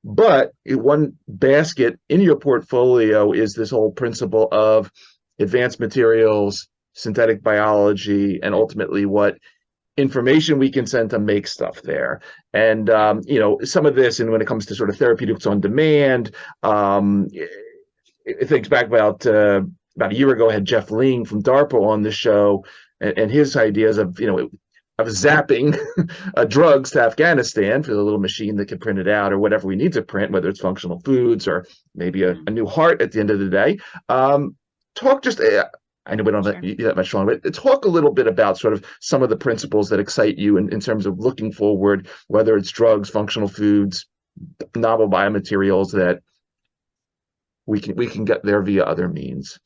But one basket in your portfolio is this whole principle of advanced materials, synthetic biology, and ultimately what information we can send to make stuff there. And, some of this, and when it comes to sort of therapeutics on demand, it thinks back about a year ago, I had Jeff Ling from DARPA on the show, and his ideas of zapping drugs to Afghanistan for the little machine that can print it out, or whatever we need to print, whether it's functional foods or maybe a new heart at the end of the day. Talk just, I know we don't have that much longer, but talk a little bit about sort of some of the principles that excite you in terms of looking forward, whether it's drugs, functional foods, novel biomaterials that we can get there via other means.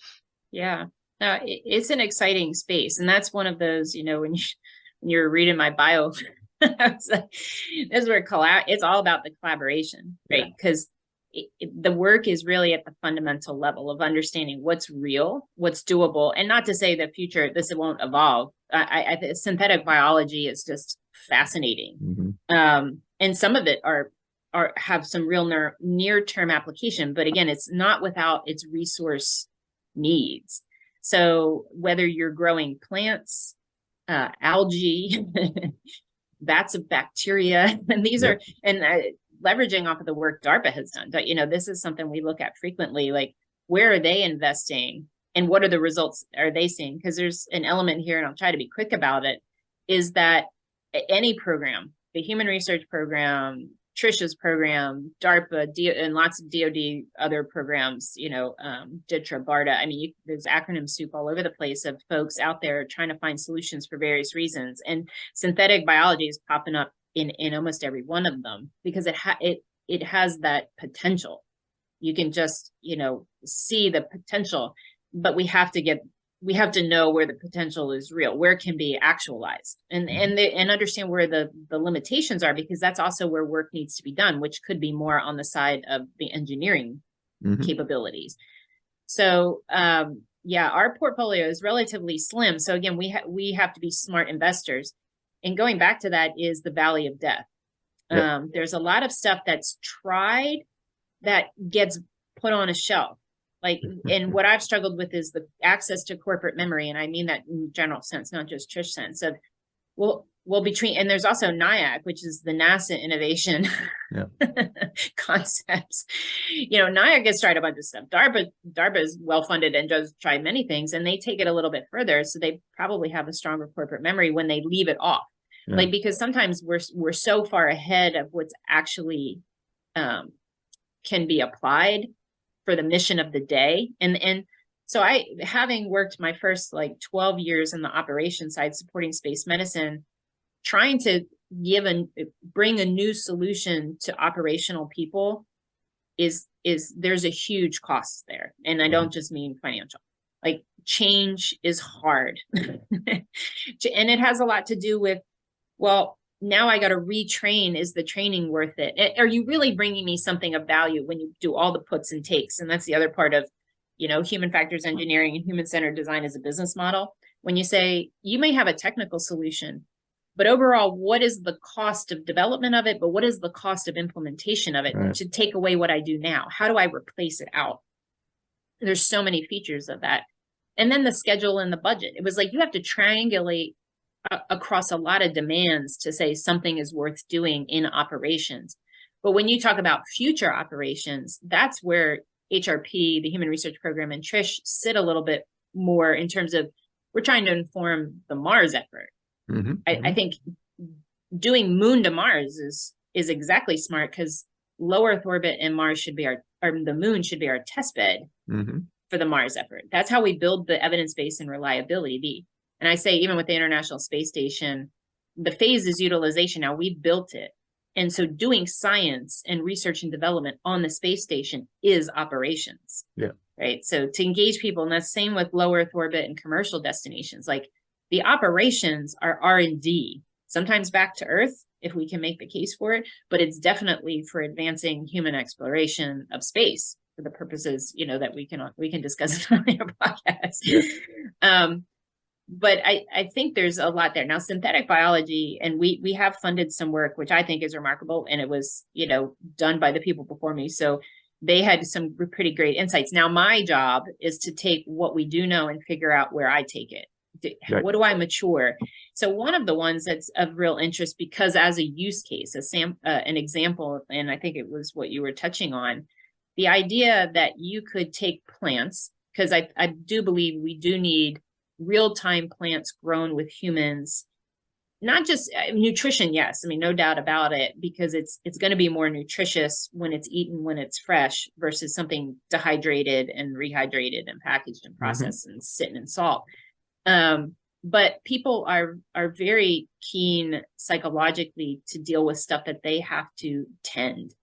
Yeah, no, it's an exciting space. And that's one of those, when you're reading my bio, this is where it's all about the collaboration, right? Because the work is really at the fundamental level of understanding what's real, what's doable, and not to say the future, this won't evolve. Synthetic biology is just fascinating. And some of it have some real near-term application, but again, it's not without its resource needs. So whether you're growing plants, algae, vats of bacteria, and these are, and leveraging off of the work DARPA has done, this is something we look at frequently, like, where are they investing and what are the results are they seeing? Because there's an element here, and I'll try to be quick about it, is that any program, the human research program, TRISH's program, DARPA, and lots of DoD other programs, DITRA, BARDA. I mean, there's acronym soup all over the place of folks out there trying to find solutions for various reasons. And synthetic biology is popping up in almost every one of them because it has that potential. You can just, see the potential, but we have to know where the potential is real, where it can be actualized, and understand where the limitations are, because that's also where work needs to be done, which could be more on the side of the engineering capabilities. So, our portfolio is relatively slim. So again, we have to be smart investors. And going back to that is the valley of death. There's a lot of stuff that's tried that gets put on a shelf. And what I've struggled with is the access to corporate memory. And I mean that in general sense, not just TRISH sense of, and there's also NIAC, which is the NASA innovation concepts. NIAC has tried a bunch of stuff. DARPA is well-funded and does try many things, and they take it a little bit further. So they probably have a stronger corporate memory when they leave it off. Because sometimes we're so far ahead of what's actually can be applied for the mission of the day. And so having worked my first like 12 years in the operations side supporting space medicine, trying to bring a new solution to operational people is there's a huge cost there. And I don't just mean financial. Like, change is hard. And it has a lot to do with, well, now I got to retrain. Is the training worth it? Are you really bringing me something of value when you do all the puts and takes? And that's the other part of, human factors engineering and human-centered design as a business model. When you say you may have a technical solution, but overall, what is the cost of development of it? But what is the cost of implementation of it to take away what I do now? How do I replace it out? There's so many features of that. And then the schedule and the budget. It was like you have to triangulate across a lot of demands to say something is worth doing in operations. But when you talk about future operations, that's where HRP, the Human Research Program, and TRISH sit a little bit more in terms of we're trying to inform the Mars effort. I think doing moon to Mars is exactly smart, because low Earth orbit and Mars should be the moon should be our test bed for the Mars effort. That's how we build the evidence base and reliability. And I say, even with the International Space Station, the phase is utilization. Now we've built it. And so doing science and research and development on the space station is operations. Yeah. Right. So to engage people, and that's same with low Earth orbit and commercial destinations, like the operations are R&D, sometimes back to Earth if we can make the case for it, but it's definitely for advancing human exploration of space for the purposes, that we can discuss on your podcast. Yeah. But I think there's a lot there. Now, synthetic biology, and we have funded some work, which I think is remarkable, and it was, done by the people before me. So they had some pretty great insights. Now, my job is to take what we do know and figure out where I take it. Right. What do I mature? So one of the ones that's of real interest, because as a use case, an example, and I think it was what you were touching on, the idea that you could take plants, because I do believe we do need real-time plants grown with humans, not just nutrition. Yes. I mean, no doubt about it, because it's going to be more nutritious when it's eaten, when it's fresh, versus something dehydrated and rehydrated and packaged and processed and sitting in salt. But people are very keen psychologically to deal with stuff that they have to tend,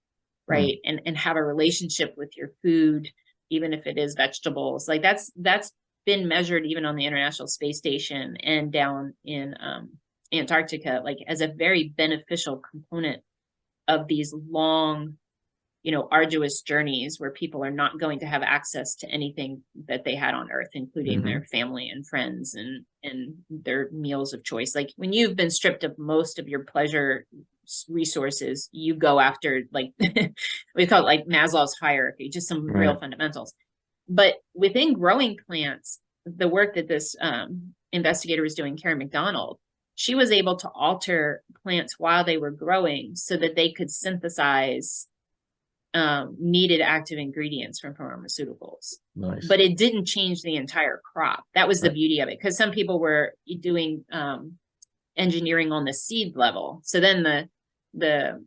right? And have a relationship with your food, even if it is vegetables. Like that's been measured even on the International Space Station and down in Antarctica, like as a very beneficial component of these long, arduous journeys where people are not going to have access to anything that they had on Earth, including their family and friends and their meals of choice. Like when you've been stripped of most of your pleasure resources, you go after, like, we call it like Maslow's hierarchy, just some real fundamentals. But within growing plants, the work that this investigator was doing, Karen McDonald, she was able to alter plants while they were growing so that they could synthesize needed active ingredients from pharmaceuticals. Nice. But it didn't change the entire crop. That was the beauty of it, because some people were doing engineering on the seed level. So then the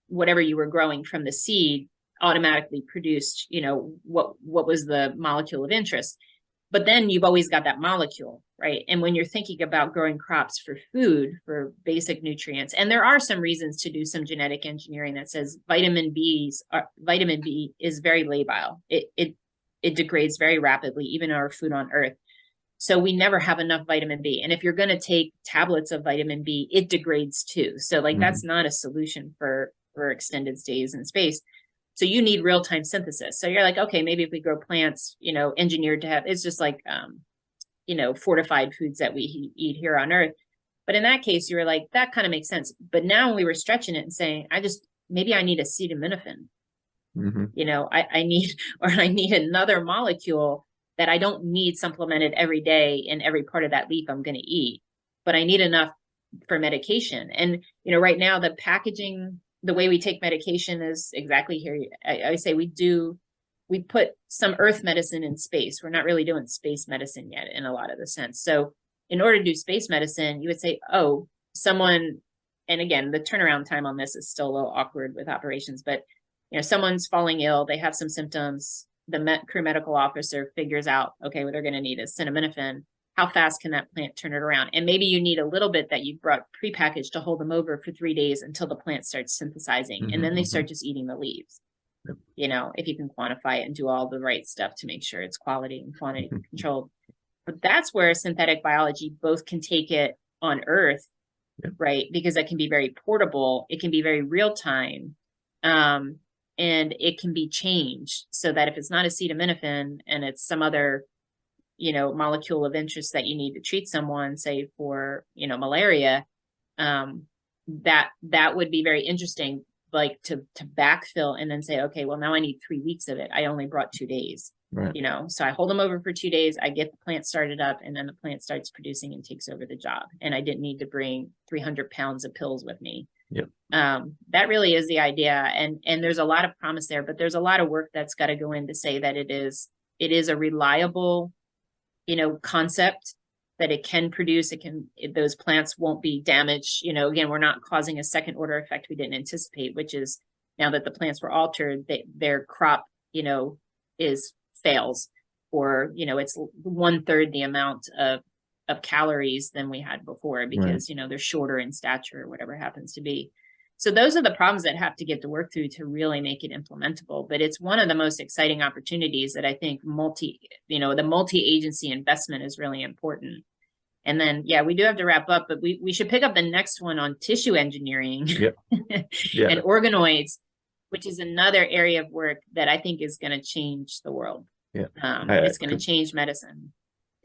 whatever you were growing from the seed automatically produced, what was the molecule of interest. But then you've always got that molecule, right? And when you're thinking about growing crops for food, for basic nutrients, and there are some reasons to do some genetic engineering that says vitamin B is very labile. It degrades very rapidly, even our food on Earth. So we never have enough vitamin B. And if you're going to take tablets of vitamin B, it degrades too. So that's not a solution for extended stays in space. So you need real-time synthesis. So you're like, okay, maybe if we grow plants, engineered to have, it's just like, fortified foods that we eat here on Earth. But in that case, you were like, that kind of makes sense. But now we were stretching it and saying, maybe I need acetaminophen. I need another molecule that I don't need supplemented every day in every part of that leaf I'm going to eat, but I need enough for medication. And, right now the packaging, the way we take medication is exactly here. I say we put some Earth medicine in space. We're not really doing space medicine yet in a lot of the sense. So in order to do space medicine, you would say, and again, the turnaround time on this is still a little awkward with operations, but someone's falling ill, they have some symptoms, the crew medical officer figures out, okay, what they're going to need is acetaminophen. How fast can that plant turn it around? And maybe you need a little bit that you brought prepackaged to hold them over for 3 days until the plant starts synthesizing, and then they start just eating the leaves. If you can quantify it and do all the right stuff to make sure it's quality and quantity controlled. But that's where synthetic biology both can take it on Earth, right? Because it can be very portable, it can be very real time, and it can be changed so that if it's not acetaminophen and it's some other, molecule of interest that you need to treat someone, say for, malaria, that would be very interesting, like to backfill and then say, okay, well, now I need 3 weeks of it. I only brought 2 days. Right. So I hold them over for 2 days, I get the plant started up, and then the plant starts producing and takes over the job. And I didn't need to bring 300 pounds of pills with me. Yep. That really is the idea. And there's a lot of promise there, but there's a lot of work that's got to go in to say that it is a reliable, concept, that it can produce, those plants won't be damaged. Again, we're not causing a second order effect we didn't anticipate, which is now that the plants were altered, their crop, fails, or it's 1/3 the amount of calories than we had before, because they're shorter in stature or whatever happens to be. So those are the problems that have to get to work through to really make it implementable. But it's one of the most exciting opportunities that I think the multi-agency investment is really important. And then, we do have to wrap up, but we should pick up the next one on tissue engineering and organoids, which is another area of work that I think is going to change the world. It's going to change medicine.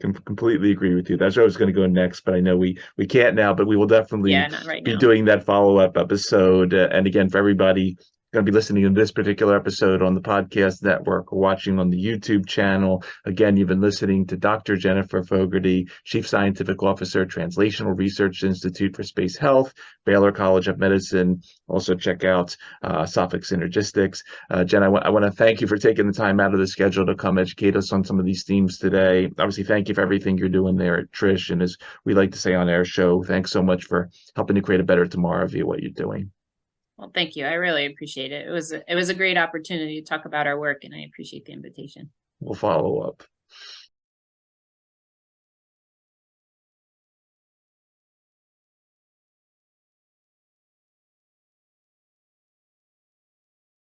Completely agree with you. That's where I was going to go next, but I know we can't now, but we will definitely be doing that follow-up episode. And again, for everybody going to be listening to this particular episode on the podcast network or watching on the YouTube channel. Again, you've been listening to Dr. Jennifer Fogarty, Chief Scientific Officer, Translational Research Institute for Space Health, Baylor College of Medicine. Also check out Sophic Synergistics. Jen, I want to thank you for taking the time out of the schedule to come educate us on some of these themes today. Obviously, thank you for everything you're doing there at TRISH. And as we like to say on our show, thanks so much for helping to create a better tomorrow via what you're doing. Well, thank you. I really appreciate it. It was a great opportunity to talk about our work, and I appreciate the invitation. We'll follow up.